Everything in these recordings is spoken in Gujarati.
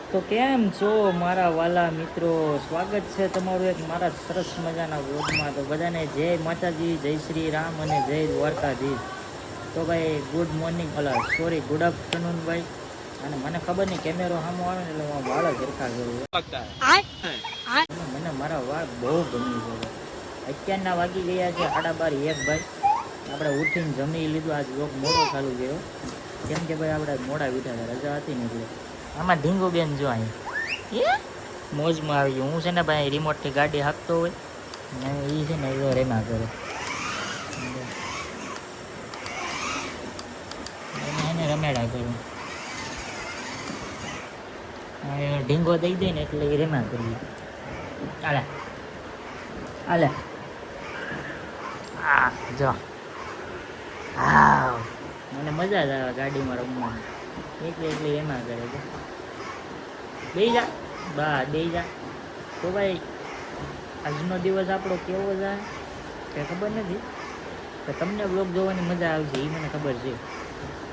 તો કેમ છો મારા વાલા મિત્રો, સ્વાગત છે તમારું એક મારા સરસ મજાના વ્લોગમાં. તો બધાને જય માતાજી, જય શ્રી રામ અને જય દ્વારકાધીશ. તો ભાઈ good morning, sorry good afternoon ભાઈ. અને મને ખબર નહીં કેમેરો સામો આવે ને એટલે હું વાળ ઝરખા કરું. મને મારા વાળ બહુ ગમી છે. અત્યારના વાગી ગયા છે 12:30 ભાઈ. આપણે ઉઠીને જમી લીધું. આજ વ્લોગ મોડો ચાલુ ગયો કેમ કે ભાઈ આપણે મોડા વીઠા હતા, રજા હતી ને એટલે. આમાં ઢીંગુ બેન જો અહીં મોજમાં આવી ગયું. હું છે ને ભાઈ રિમોટથી ગાડી હાંકતો હોય ને એ છે ને એ રેના કરે એને રમેડા કરું. ઢીંગો દઈ દે ને એટલે એ રેના કરી. ચાલે હાલે હા જો હા મને મજા જ આવે ગાડીમાં રમવાની. એકલી એમાં કરે છે. બે જા બા બે જા. તો ભાઈ આજનો દિવસ આપણો કેવો જાય તે ખબર નથી, તો તમને બ્લોગ જોવાની મજા આવશે એ મને ખબર છે.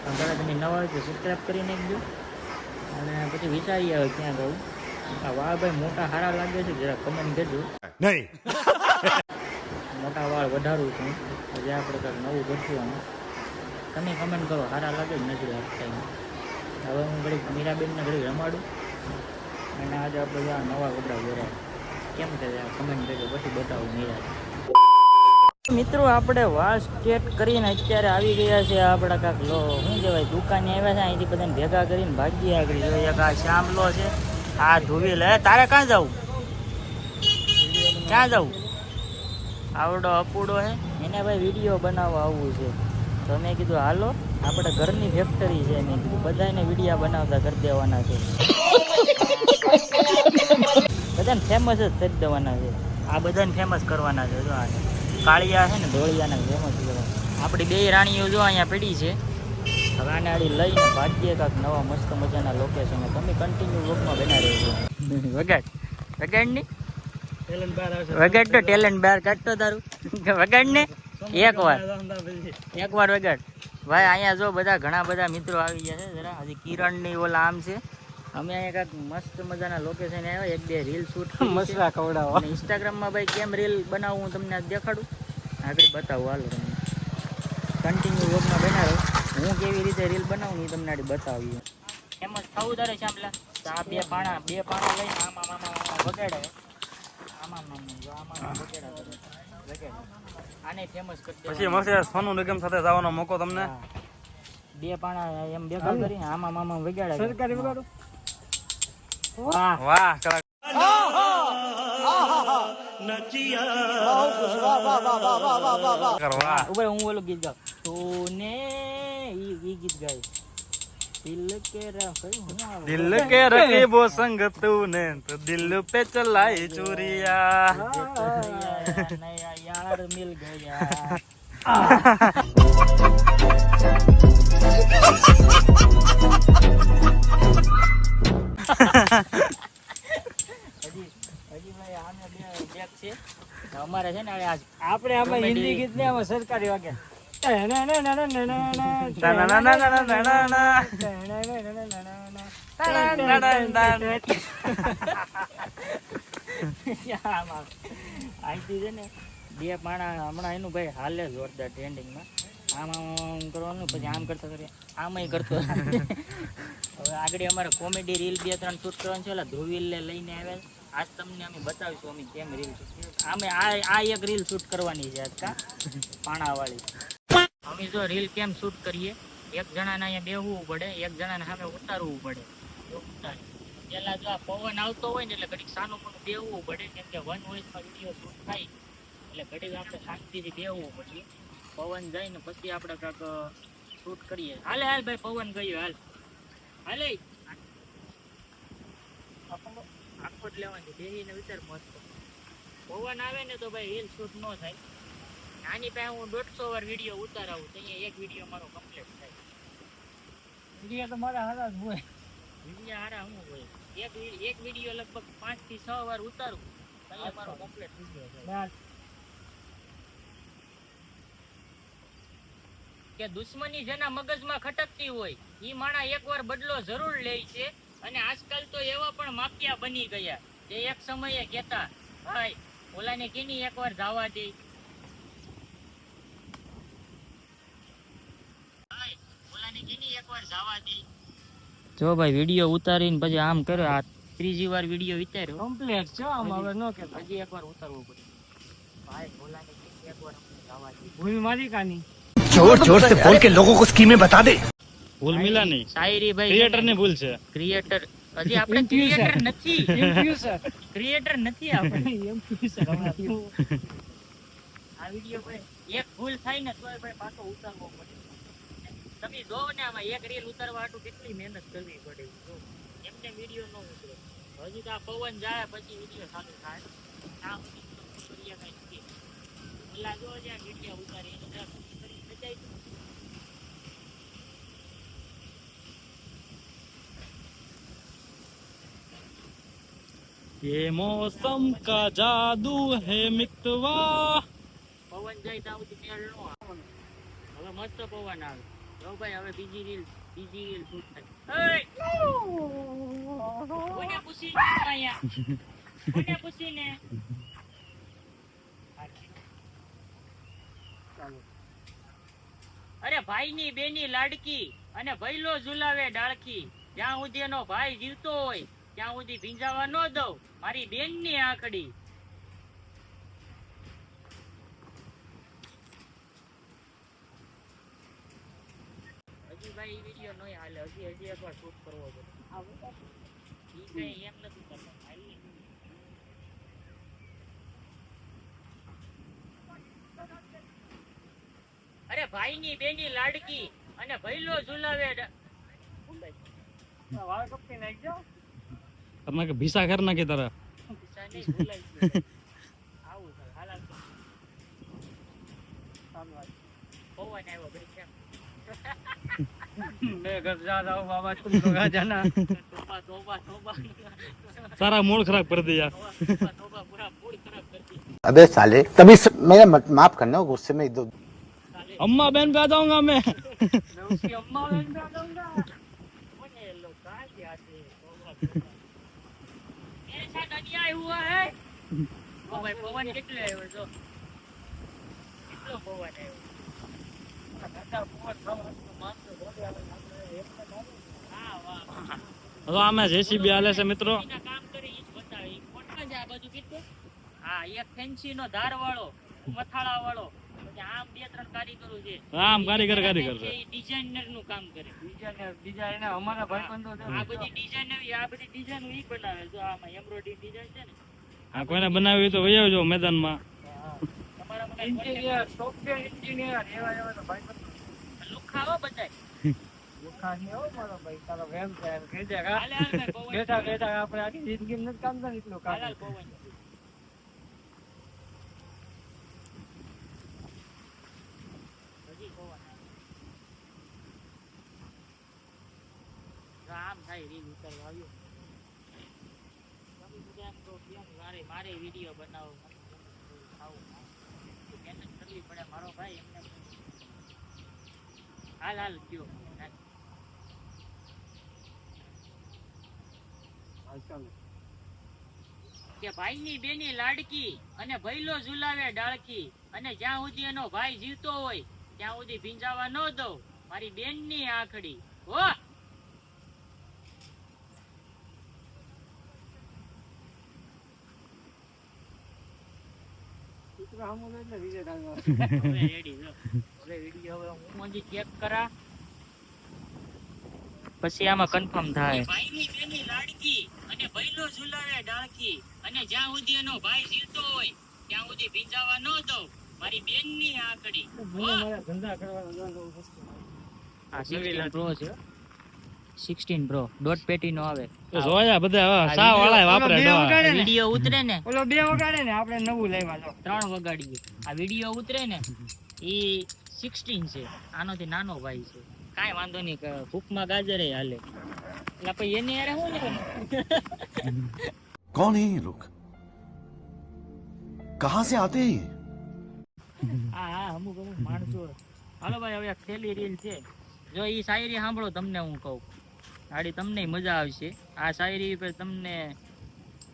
પણ પહેલાં તમે નવા હોય તો સબસ્ક્રાઈબ કરી નાખજો અને પછી વિચારી આવે ક્યાં જવું. આ વાળ ભાઈ મોટા સારા લાગે છે, જરા કમેન્ટ કરજો. નહીં મોટા વાળ વધારું છું જે આપણે કંઈક નવું ગોઠવવાનું. તમે કમેન્ટ કરો સારા લાગે જ નથી લાગતા. હવે હું ઘડીક મીરાબેનને ઘડીક રમાડું અને આજે આપણે આ નવા કપડાં પહેરાય કેમ કે કમેન્ટ કરજો પછી બતાવું મીરા. મિત્રો આપણે વાળ સ્ટ્રેટ કરીને અત્યારે આવી ગયા છે આપણા કાંક લો શું કહેવાય દુકાને આવ્યા છે. અહીંથી બધાને ભેગા કરીને ભાગી આગળ જોઈએ. એક આ શ્યામલો છે, આ ધોવી લે. તારે ક્યાં જવું? ક્યાં જવું? આવડો અપૂડો છે એને ભાઈ વિડીયો બનાવવા આવવું છે. તો મેં કીધું હાલો આપણે ઘરની ફેક્ટરી છે. મેં કીધું બધાને વિડીયા બનાવતા કરી દેવાના છે, બધાને ફેમસ જ કરી દેવાના છે. આ બધાને ફેમસ કરવાના છે. જો આ કાળિયા છે ને ધોળિયાને ફેમસ કરવા. આપણી બે રાણીઓ જો અહીંયા પડી છે. હવે આને આડી લઈને ભાગ્યે કાંક નવા મસ્ત મજાના લોકેશનો. તમે કન્ટિન્યુ વ્લોગમાં બના રહેજો. વગાડ વગાડ ની વગાડ તો ટેલેન્ટ બહાર કાઢતો તારું. વગાડ ને એક વાર વગાડ ભાઈ. અહીંયા જો બધા ઘણા બધા મિત્રો આવી ગયા છે. જરા હજી કિરણની ઓલા આમ છે. અમે અહીંયા કાંઈક મસ્ત મજાના લોકેશન આવ્યા. એક બે રીલ શૂટ મસરા ખવડાવવા. ઇન્સ્ટાગ્રામમાં ભાઈ કેમ રીલ બનાવું હું તમને દેખાડું, આગળ બતાવું. હાલો તમને કન્ટિન્યુ વ્લોગમાં બનાવ્યો હું કેવી રીતે રીલ બનાવું એ તમને આગળ બતાવી. ફેમસ થવું તારે શામલા. આ બે પાણા લઈને આમાં મામા વગાડે. આને ફેમસ કરી દે. પછી મળશે સોનુ નિગમ સાથે જવાનો મોકો તમને. બે પાણા એમ ભેગા કરીને આમાં મામા વગાડે. સરકારી વગાડો. વાહ વાહ ઉપર હું ઓલું ગીત ગાઉં. તોને ઈ ગીત ગાય दिल के रकीबो संग तूने तो दिल पे चलाई चोरिया नया यार मिल गया. અમારે છે ને આપણે આમાં હિન્દી ગીત ને આમાં સરકારી વાગે અહીંથી છે ને બે પાણા હમણાં એનું ભાઈ હાલે જોરદાર ટ્રેન્ડિંગમાં. આમ કરવાનું પછી આમ કરતા કરીએ આમાંય કરતો. હવે આગળ અમારે કોમેડી રીલ 2-3 શૂટ કરવાનું છે. એટલે ધ્રુવીલને લઈને આવ્યા. આજ તમને અમે બતાવીશું અમે કેમ રીલ શૂટ. અમે આ એક રીલ શૂટ કરવાની છે આજ કા પાણાવાળી. અમે જો રીલ કેમ શૂટ કરીએ, એક જણાને અહીંયા બેહવું પડે, એક જણાને સામે ઉતારવું પડે. પેલા જો આ પવન આવતો હોય ને એટલે ઘડીક સાનું પણ બેહવું પડે કેમ કે 1 વોઇસમાં વિડીયો શૂટ થાય એટલે ઘડીક આપણે શાંતિથી બેહવું પડે. પવન જાય ને પછી આપણે કાંક શૂટ કરીએ. હાલ ભાઈ પવન ગયો હાલ હાલે આખો જ લેવાની બેહીને વિચાર મસ્ત. પવન આવે ને તો ભાઈ રીલ શૂટ ન થાય. આની પાસે હું 150 વાર વિડીયો ઉતારાવું તો અહીંયા એક વિડીયો મારો કમ્પ્લીટ થાય. વિડીયો તો મારા હારા જ હોય. વિડીયો હારા શું હોય, એક વિડીયો લગભગ 5 થી 6 વાર ઉતારું તો મારો કમ્પ્લીટ વિડીયો થાય. કે દુશ્મની જેના મગજમાં ખટકતી હોય ઈ માણા એકવાર બદલો જરૂર લે છે અને આજકાલ તો એવા પણ માફિયા બની ગયા જે એક સમયે કહેતા ભાઈ ઓલાને કેની એકવાર જવા દે, ભાઈ ઓલાને કેની એકવાર જવા દે. જો ભાઈ વિડિયો ઉતારીને પછી આમ કર્યો, આ ત્રીજી વાર વિડિયો ઉતાર્યો કમ્પ્લીટ છે. આમ હવે નો કે હજી એકવાર ઉતારવું પડે. ભાઈ ઓલાને કેની એકવાર જવા દે. ભૂલ મારી કાની जोर जोर से बोल के लोगों को स्कीमें बता दे. ભૂલ મિલા નહીં, શાયરી ભાઈ ક્રિએટર ની ભૂલ છે. ક્રિએટર હજી આપણે ક્રિએટર નથી, ઇન્ફ્યુઝર ક્રિએટર નથી આપણે ઇન્ફ્યુઝર. આ વિડિયો ભાઈ એક ભૂલ થાય ને તોય ભાઈ પાછો ઉતારવો પડે. તમે જો ને આમાં એક રીલ ઉતારવા હાટુ કેટલી મહેનત કરવી પડે. જો એમને વિડિયો ન ઉતરે, હજી તો આ પવન જાય પછી વિડિયો ચાલુ થાય. આ બધી ક્રિયા કઈ નથી. પેલા જો જ્યાં વિડિયો ઉતારી એને કરી બચાઈ. ये मौसम का जादू है मितवा. પવન જાય ત્યાં સુધી મેળ નો આવે. હવે મસ્ત પવન આવે. જો ભાઈ હવે બીજી રીલ શૂટ થાય. કોને પૂછીને આયા? કોને પૂછીને? અરે ભાઈની બેની લાડકી અને ભઈલો ઝુલાવે ડાળખી, જ્યાં સુધી એનો ભાઈ જીવતો હોય ત્યાં સુધી ભીંજાવા ન દઉં મારી બેનની આંખડી. હજી ભાઈ વિડિયો નહી હાલે, હજી એકવાર શૂટ કરવો પડે. ઈ કઈ એમ નથી કરતા. અરે ભાઈની બેની લાડકી અને ભઈલો ઝુલાવે વાળ કપી નાખજો. તમે કે ભીસા કર નાખી તારા. ભીસા નહીં ભૂલાઈ ગયું. આવું છે હાલાલ તો. સામવાય પવન આવ્યો ભાઈ કેમ? मैं घर जा रहा हूँ बाबा, तुम लोग आ जाना. तोबा तोबा तोबा. सारा मूड खराब कर दिया. तोबा तोबा पूरा मूड खराब कर दिया. अबे साले तभी मेरा माफ करना गुस्से में इधर. अम्मा बहन पे आ जाऊंगा मैं. मैं उसकी अम्मा बहन पे आ जाऊंगा. कौन है लोग कहाँ से आते हैं? तोबा तोबा. मेरे साथ अन्याय हुआ है. ओ भाई पवन कितने आए जो कितनो पवन है. હવે આમે જેસીબી હાલે છે મિત્રો. કામ કરે ઈ જ બતાવે. ઈ કોટમાં જ આ બાજુ કીધું. હા એક ફેન્સી નો ધાર વાળો, મથાળા વાળો, પછી આમ બે ત્રણ કારીગરો છે. આમ કારીગર છે. ડિઝાઇનર નું કામ કરે. ડિઝાઇનર અમારા ભાઈબંધો છે. આ બધી ડિઝાઇન આ બધી ડિઝાઇન ઈ બનાવે. જો આમાં એમ્બ્રોઇડરી ડિઝાઇન છે ને. આ કોઈને બનાવી તો વહી આવજો મેદાનમાં. તમારા મને એન્જિનિયર, સોફ્ટવેર એન્જિનિયર એવા તો ભાઈબંધો લુખા હો બધાય. લુખા ની હો મારો ભાઈ, તારો વેમ છે એમ કહી દે. હાલે હાલ ભાઈ પવન. બેઠા બેઠા આપણે આખી જિંદગી નથી કામ કરે એટલું કામ. હાલ પવન. હજી પવન આમ થાય રીલ ઉતારવા આવ્યો. તમે બધા એમ તો કેમ મારે વિડીયો બનાવો, ખાવું મહેનત કરવી પડે મારો ભાઈ. એમને હાલ હાલ કયો કે ભાઈની બેની લાડકી અને ભઈલો ઝુલાવે ડાળખી, અને જ્યાં સુધી એનો ભાઈ જીવતો હોય ત્યાં સુધી ભીંજાવા ન દઉં મારી બેનની આંખડી. હો પછી આમાં કન્ફર્મ થાય. ભાઈની બેની લાડકી અને ભઈલો ઝુલાવે ડાળખી, અને જ્યાં સુધી એનો ભાઈ જીવતો હોય ત્યાં સુધી ભીંજાવા ન દઉં મારી બેનની આંખડી. આ 16 પ્રો છે. 16 પ્રો ડોટ પેટી નો આવે. તો જોયા બધા સા વાળા વાપરે. વિડિયો ઉતરે ને ઓલો 2 વગાડે ને આપણે નવું લેવા જો 3 વગાડીએ. આ વિડિયો ઉતરે ને ઈ 16 છે. આનોથી નાનો ભાઈ છે. કાઈ વાંધો નહીં, ભૂખમાં ગાજરે હાલે. એટલે પછી એને યાર શું લેવાનું? कौन है ये लोग, कहाँ से आते हैं? હા અમુક માણસો. હાલો ભાઈ હવે છેલ્લી રીલ છે. જો ઈ શાયરી સાંભળો તમને હું કહું. ગાડી તમને મજા આવશે. આ શાયરી પર તમને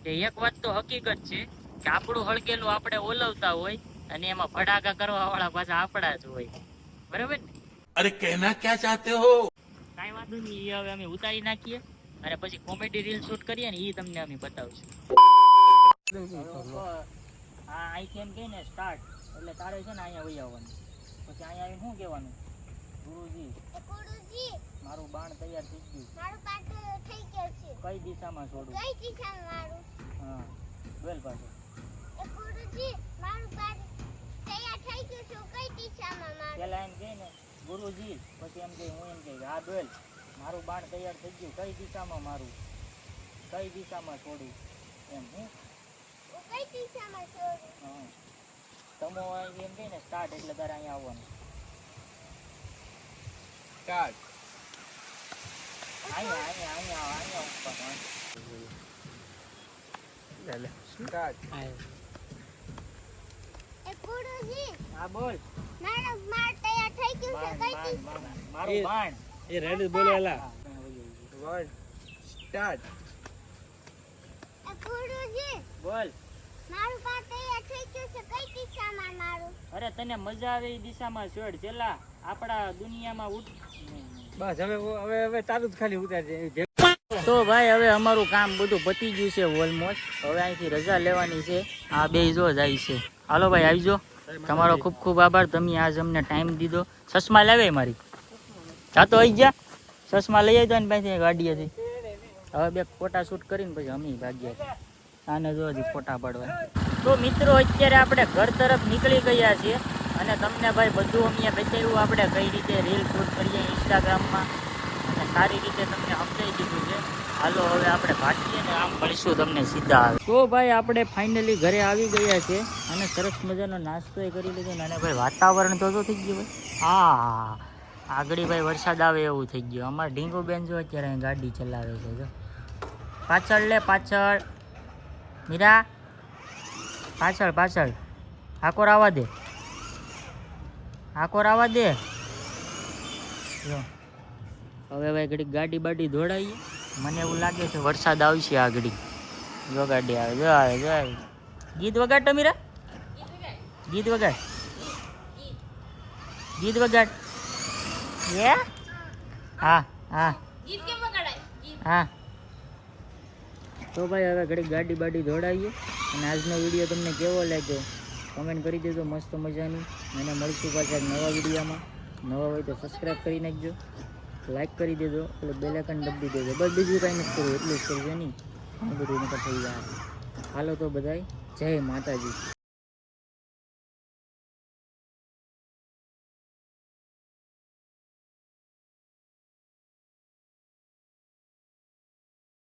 કે એક વાત તો હકીકત છે કે આપણું હળગેલું આપણે ઓલવતા હોય અને એમાં ફટાકા કરવા વાળા પાછા આપણા જ હોય. બરાબર ને? अरे कहना क्या चाहते हो? કાંઈ વાંધો નહીં, એ હવે અમે ઉતારી નાખીએ અને પછી કોમેડી રીલ શૂટ કરીએ ને એ તમને અમે બતાવશું. હા, અહીંથી એમ કહે ને સ્ટાર્ટ, એટલે તારે છે ને અહીંયા વહી આવવાનું. પછી અહીંયા આવીને શું કહેવાનું? ગુરુજી ગુરુજી મારું બાણ તૈયાર થઈ ગયું, મારું પાટ થઈ ગયું છે. કઈ દિશામાં છોડું? કઈ દિશામાં મારું? હા, બોલ પાછો. ગુરુજી મારું પાટ તૈયાર થઈ ગયું છે. કઈ દિશામાં મારું? પેલા એમ કહે ને ગુરુજી, પછી એમ કહે હું એમ કહે હા બોલ મારું બાણ તૈયાર થઈ ગયું, કઈ દિશામાં મારું, કઈ દિશામાં છોડું, એમ હું કઈ દિશામાં છોડું? હા. તમો એમ કહે ને સ્ટાર્ટ, એટલે તારે અહીંયા આવવાનું. स्टार्ट અહીંયા અહીંયા અહીંયા અહીંયા ઉપર स्टार्ट ગુરુજી હા બોલ. મારું પાટ તૈયાર થઈ ગયું છે. બાણ, કઈ બાણ, દિશામાં? બાણ. મારું બાણ. ये रेडी बोलेला હા, वन स्टार्ट ગુરુજી બોલ. મારું પાટ તૈયાર થઈ ગયું છે. કઈ દિશામાં મારું? અરે તને મજા આવે એ દિશામાં છોડ. છેલ્લા આપણા દુનિયામાં ઉઠ. बस હવે હવે તારું જ ખાલી ઉતારજે. તો ભાઈ હવે અમારું કામ બધું પતી ગયું છે ઓલમોસ્ટ. હવે અહીંથી રજા લેવાની છે. આ બે જો જાય છે. હાલો ભાઈ આવજો. તમારો ખૂબ ખૂબ આભાર, તમે આજ અમને ટાઈમ દીધો. ચશ્મા લાવે મારી જાતો આવી ગયા. ચશ્મા લઈ આવજો ને પાછી ગાડીએથી. હવે બે ફોટા શૂટ કરીને પછી અમે ભાગ્યા. આને જો હજી ફોટા પાડવા. તો મિત્રો અત્યારે આપણે ઘર તરફ નીકળી ગયા છીએ અને તમને ભાઈ બધું અમે બતાવ્યું આપણે કઈ રીતે રીલ શૂટ કરીએ ઇન્સ્ટાગ્રામમાં અને સારી રીતે તમને સમજાવી દીધું છે. હાલો હવે આપણે ભાગીએ ને આમ મળીશું તમને સીધા આવે. તો ભાઈ આપણે ફાઇનલી ઘરે આવી ગયા છે અને સરસ મજાનો નાસ્તો એ કરી લીધો ને. અને ભાઈ વાતાવરણ તો થઈ ગયું ભાઈ. હા, આગળ ભાઈ વરસાદ આવે એવું થઈ ગયું. અમારા ઢીંગુ બેન જો અત્યારે અહીં ગાડી ચલાવે છે. જો પાછળ લે, પાછળ મીરા, પાછળ પાછળ. આકોર આવવા દે, આકોર આવવા દે. જો હવે ભાઈ ઘડીક ગાડી બાડી દોડાવીએ. મને એવું લાગે છે વરસાદ આવશે આ ઘડી. જો ગાડી આવે, જો આવે, જો આવે. ગીત વગાડ તો મીરા, ગીત વગાડ, ગીત વગાડ. એ હા હા હા. તો ભાઈ હવે ઘડીક ગાડી બાડી દોડાવીએ અને આજનો વિડીયો તમને કેવો લાગ્યો કમેન્ટ કરી દેજો મસ્ત મજાની. અને મળશું પાછા નવા વિડીયોમાં. નવા હોય તો સબસ્ક્રાઈબ કરી નાખજો, લાઈક કરી દેજો, એટલે બેલ આઇકન દબાવી દેજો. બસ બીજું કાંઈ નથી કરવું, એટલું જ કરજો નહીં. ઘણું બધું નકર થઈ જાય. હાલો તો બધાય જય માતાજી.